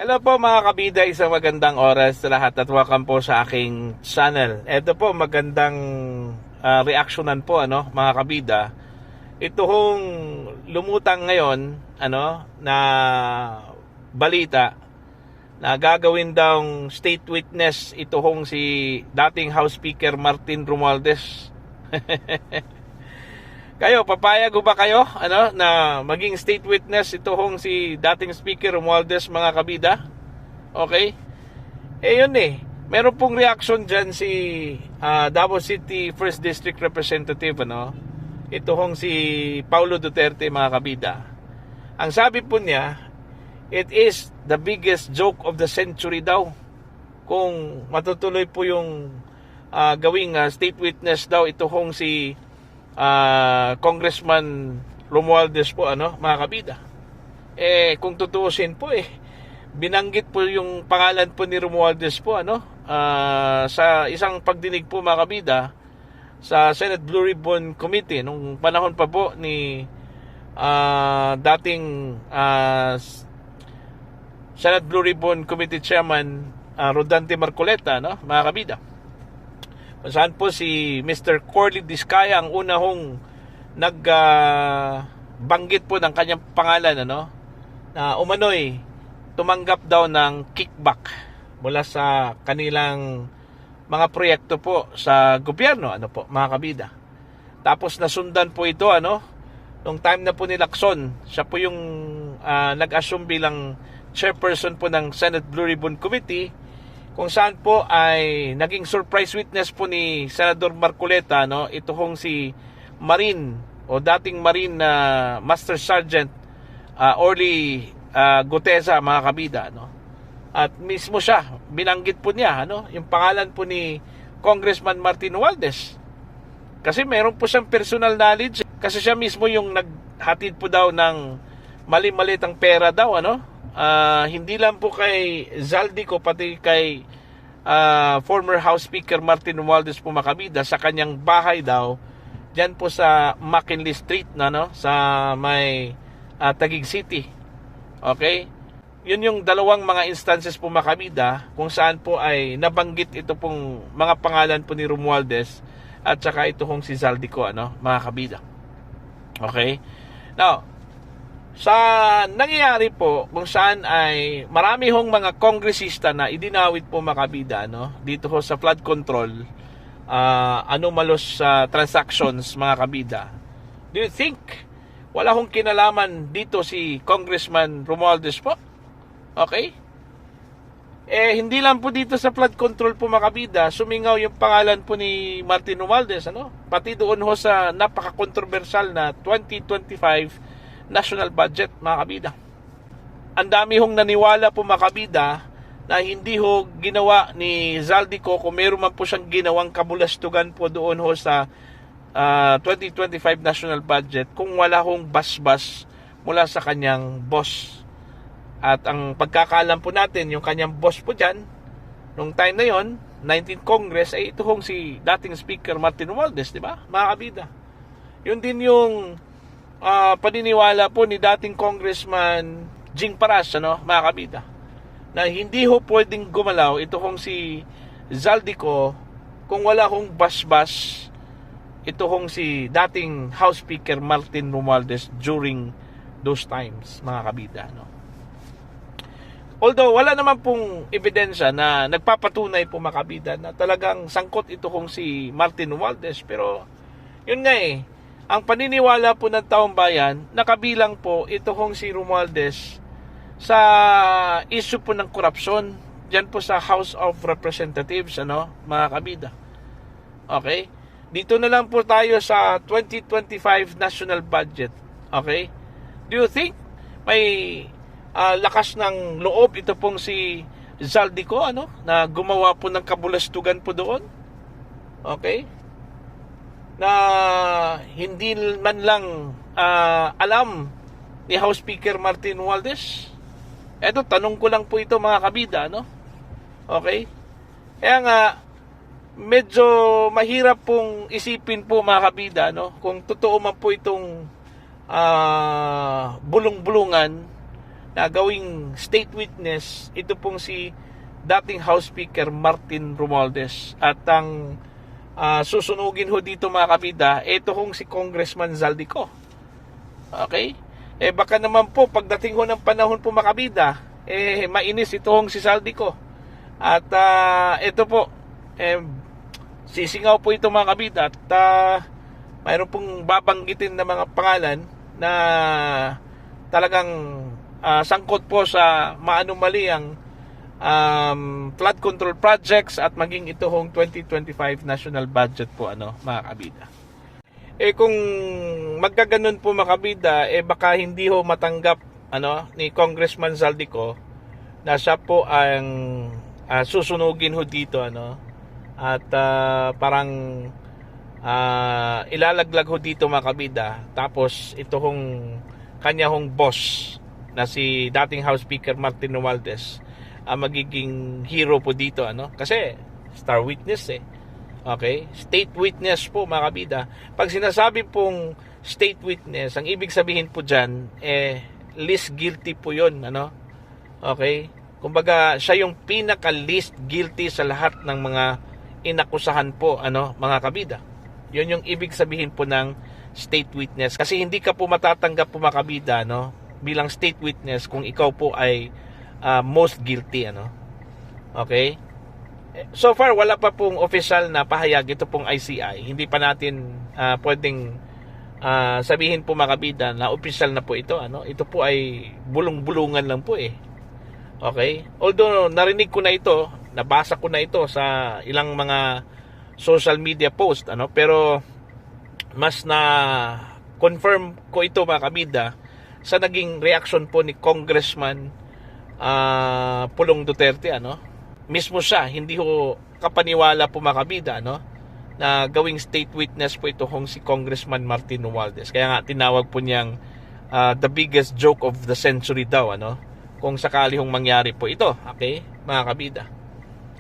Hello po mga kabida, isang magandang oras sa lahat at welcome po sa aking channel. Ito po magandang reaksyonan po mga kabida. Ito hong lumutang ngayon na balita na gagawin daw state witness ito hong si dating House Speaker Martin Romualdez. Kayo, papayag ba kayo na maging state witness ito hong si dating Speaker Romualdez mga kabida? Okay? Yun meron pong reaction dyan si Davao City 1st District Representative ito hong si Paulo Duterte mga kabida. Ang sabi po niya, it is the biggest joke of the century daw kung matutuloy po yung gawing state witness daw ito hong si Congressman Romualdez po mga kabida. Kung tutuusin po binanggit po yung pangalan po ni Romualdez po sa isang pagdinig po mga kabida sa Senate Blue Ribbon Committee nung panahon pa po ni dating Senate Blue Ribbon Committee Chairman Rodante Marcoleta mga kabida. Saan po si Mr. Corley Diskaya ang una hong nagbanggit po ng kanyang pangalan na umano'y tumanggap daw ng kickback mula sa kanilang mga proyekto po sa gobyerno po mga kabida. Tapos nasundan po ito nung time na po ni Lacson, siya po yung nag-assume bilang chairperson po ng Senate Blue Ribbon Committee, kung saan po ay naging surprise witness po ni Senador Marcoleta ito hong si Marine o dating Marine Master Sergeant Orly Guteza mga kabida at mismo siya binanggit po niya yung pangalan po ni Congressman Martin Romualdez kasi meron po siyang personal knowledge kasi siya mismo yung naghatid po daw ng mali-malitang pera daw hindi lang po kay Zaldico pati kay former House Speaker Martin Romualdez po makabida sa kanyang bahay daw diyan po sa McKinley Street sa may Taguig City. Okay? Yun yung dalawang mga instances po makabida kung saan po ay nabanggit ito pong mga pangalan po ni Romualdez at saka ito hong si Zaldico mga kabida. Okay? Now, sa nangyayari po kung saan ay marami hong mga kongresista na idinawit po makabida dito ho sa flood control anomalous transactions mga kabida. Do you think wala hong kinalaman dito si Congressman Romualdez po? Okay? Hindi lang po dito sa flood control po mga kabida sumingaw yung pangalan po ni Martin Romualdez pati doon ho sa napaka-controversial na 2025 national budget mga kabida. Ang dami hong naniwala po mga kabida na hindi ho ginawa ni Zaldico kung meron man po siyang ginawang kabulastugan po doon ho sa 2025 national budget kung wala hong basbas mula sa kanyang boss. At ang pagkakaalam po natin yung kanyang boss po dyan nung time na yon 19th Congress ay ito hong si dating Speaker Martin Romualdez, di ba mga kabida? Yun din yung paniniwala po ni dating Congressman Jing Paras mga kabida na hindi ho pwedeng gumalaw ito hong si Zaldico kung wala hong basbas ito hong si dating House Speaker Martin Romualdez during those times mga kabida Although wala naman pong ebidensya na nagpapatunay po mga kabida na talagang sangkot ito hong si Martin Romualdez, pero yun nga ang paniniwala po ng taong bayan, nakabilang po ito hong si Romualdez sa issue po ng korupsyon diyan po sa House of Representatives mga kabida. Okay? Dito na lang po tayo sa 2025 national budget. Okay? Do you think may lakas ng loob ito pong si Zaldico na gumawa po ng kabulastugan po doon? Okay? Na hindi man lang alam ni House Speaker Martin Romualdez. Tanong ko lang po ito mga kabida Okay? Kaya nga medyo mahirap pong isipin po mga kabida kung totoo man po itong bulong-bulungan na gawing state witness ito pong si dating House Speaker Martin Romualdez. At ang susunugin ho dito mga kabida, ito hong si Congressman Zaldico. Okay? Baka naman po pagdating ho ng panahon po mga kabida, mainis ito hong si Zaldico. At ito po, sisingaw po ito mga kabida. At mayroon pong babanggitin na mga pangalan na talagang sangkot po sa maanumali ang flood control projects at maging ito hong 2025 national budget po mga kabida. Kung magkaganon po mga kabida, baka hindi ho matanggap ni Congressman Zaldico na siya po ang susunugin ho dito at parang ilalaglag ho dito mga kabida. Tapos ito hong kanya hong boss na si dating House Speaker Martin Romualdez magiging hero po dito kasi star witness okay, state witness po mga kabida. Pag sinasabi pong state witness, ang ibig sabihin po dyan least guilty po yun okay, kumbaga siya yung pinaka least guilty sa lahat ng mga inakusahan po mga kabida. Yun yung ibig sabihin po ng state witness, kasi hindi ka po matatanggap po mga kabida bilang state witness kung ikaw po ay most guilty okay. So far wala pa pong official na pahayag ito pong ICI. Hindi pa natin pwedeng sabihin po mga kabida na official na po ito ito po ay bulong-bulungan lang po okay. Although narinig ko na ito, nabasa ko na ito sa ilang mga social media post pero mas na confirm ko ito mga kabida sa naging reaction po ni Congressman Pulong Duterte mismo siya, hindi ho kapaniwala po mga kabida na gawing state witness po ito hong si Congressman Martin Romualdez. Kaya nga tinawag po niyang the biggest joke of the century daw kung sakali hong mangyari po ito, okay mga kabida.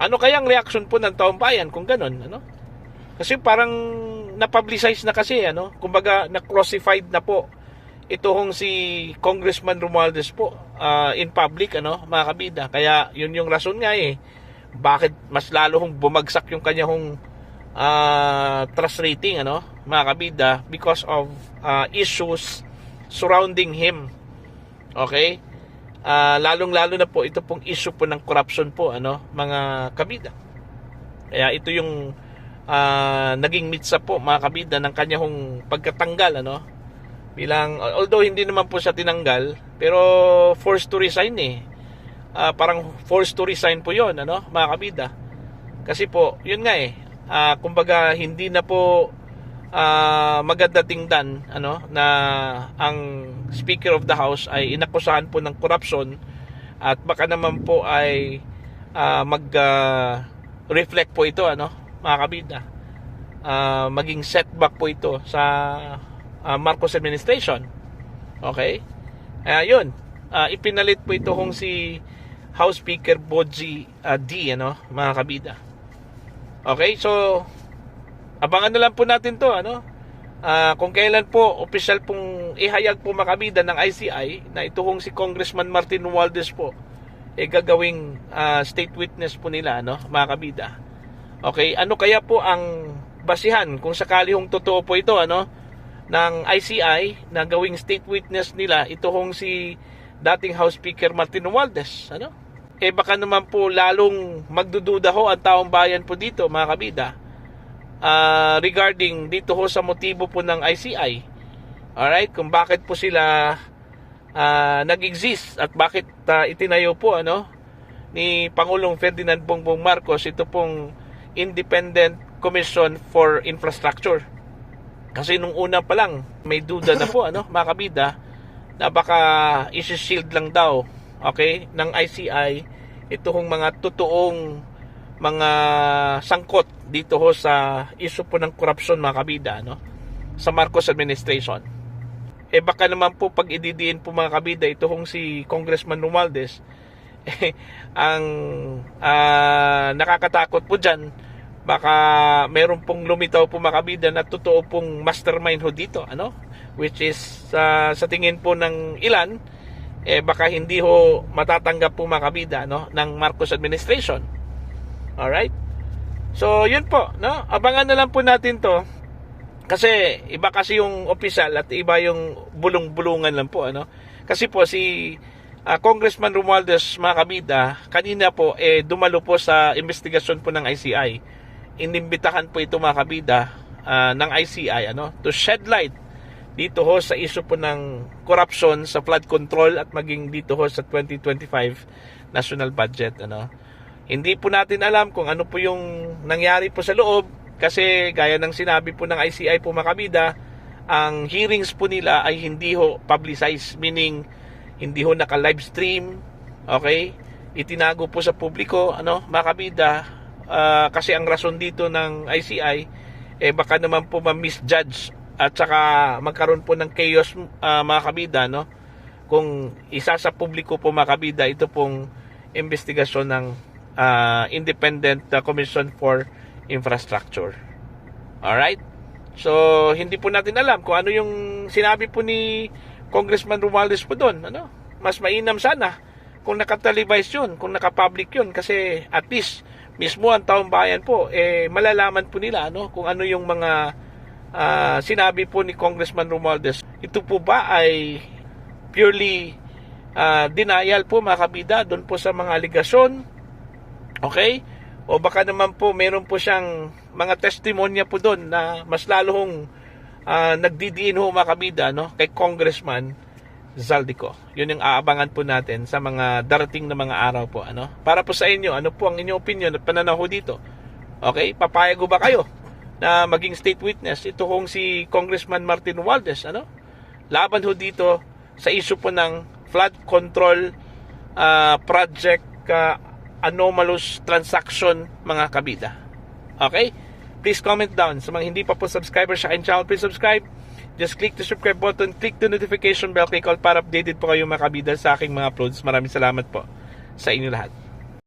Ano kayang reaction po ng taong bayan kung ganun kasi parang na-publicize na kasi kumbaga na-crucified na po ito hong si Congressman Romualdez po in public mga kabida. Kaya yun yung rason nga bakit mas lalo hong bumagsak yung kanya hong trust rating mga kabida, because of issues surrounding him, okay. Lalong lalo na po ito pong issue po ng corruption po mga kabida. Kaya ito yung naging mitsa po mga kabida ng kanya hong pagkatanggal bilang, although hindi naman po siya tinanggal, pero forced to resign parang forced to resign po yun mga kabida. Kasi po yun nga kumbaga hindi na po maganda tingnan na ang Speaker of the House ay inakusahan po ng corruption at baka naman po ay reflect po ito mga kabida, maging setback po ito sa Marcos administration, okay. Yun, ipinalit po ito hong si House Speaker Boji D mga kabida. Okay, so abangan na lang po natin to kung kailan po official pong ihayag po mga kabida ng ICI na ito hong si Congressman Martin Romualdez po gagawing state witness po nila mga kabida. Okay, ano kaya po ang basihan kung sakali hong totoo po ito ng ICI na gawing state witness nila ito hong si dating House Speaker Martin Romualdez baka naman po lalong magdududa ho ang taong bayan po dito mga kabida regarding dito ho sa motibo po ng ICI, alright, kung bakit po sila nag-exist at bakit itinayo po ni Pangulong Ferdinand Bongbong Marcos ito pong Independent Commission for Infrastructure. Kasi nung una pa lang may duda na po mga kabida na baka isi-shield lang daw, okay, ng ICI ito hong mga totoong mga sangkot dito ho sa issue po ng corruption mga kabida sa Marcos administration. Baka naman po pag ididiin po mga kabida ito hong si Congressman Romualdez ang nakakatakot po dyan, baka meron pong lumitaw po mga kabida na totoo pong mastermind ho dito which is sa tingin po ng ilan baka hindi ho matatanggap po mga kabida, no, ng Marcos administration. Alright? So, yun po, no? Abangan na lang po natin to. Kasi, iba kasi yung opisyal at iba yung bulong-bulungan lang po, ano? Kasi po, si Congressman Romualdez, mga kabida, kanina po, dumalo po sa investigasyon po ng ICI. Inimbitahan po ito, mga kabida, ng ICI, ano? To shed light dito ho sa issue po ng corruption sa flood control at maging dito ho sa 2025 national budget, ano? Hindi po natin alam kung ano po yung nangyari po sa loob kasi gaya ng sinabi po ng ICI po mga kabida, ang hearings po nila ay hindi ho publicized, meaning hindi ho naka-live stream, okay? Itinago po sa publiko, ano, mga kabida, kasi ang rason dito ng ICI, baka naman po ma-misjudge at saka magkaroon po ng chaos, mga kabida, no? Kung isa sa publiko po mga kabida, ito pong investigasyon ng Independent Commission for Infrastructure. Alright? So, hindi po natin alam kung ano yung sinabi po ni Congressman Romualdez po doon. Ano? Mas mainam sana kung nakatelevise yun, kung nakapublic yun. Kasi at least, mismo ang taong bayan po, malalaman po nila, ano, kung ano yung mga sinabi po ni Congressman Romualdez. Ito po ba ay purely denial po mga kabida doon po sa mga aligasyon? Okay? O baka naman po meron po siyang mga testimonya po doon na mas lalong nagdidiin ho mga kabida, no, kay Congressman Zaldico. Yun yung aabangan po natin sa mga darating na mga araw po, ano. Para po sa inyo, ano po ang inyong opinion at pananaw ho dito? Okay? Papayag ba kayo na maging state witness ito kung si Congressman Martin Romualdez, ano? Laban ho dito sa issue po ng flood control project anomalous transaction mga kabida. Okay? Please comment down. Sa mga hindi pa po subscriber sa aking channel, please subscribe. Just click the subscribe button, click the notification bell, click all para updated po kayo mga kabida sa aking mga uploads. Maraming salamat po sa inyo lahat.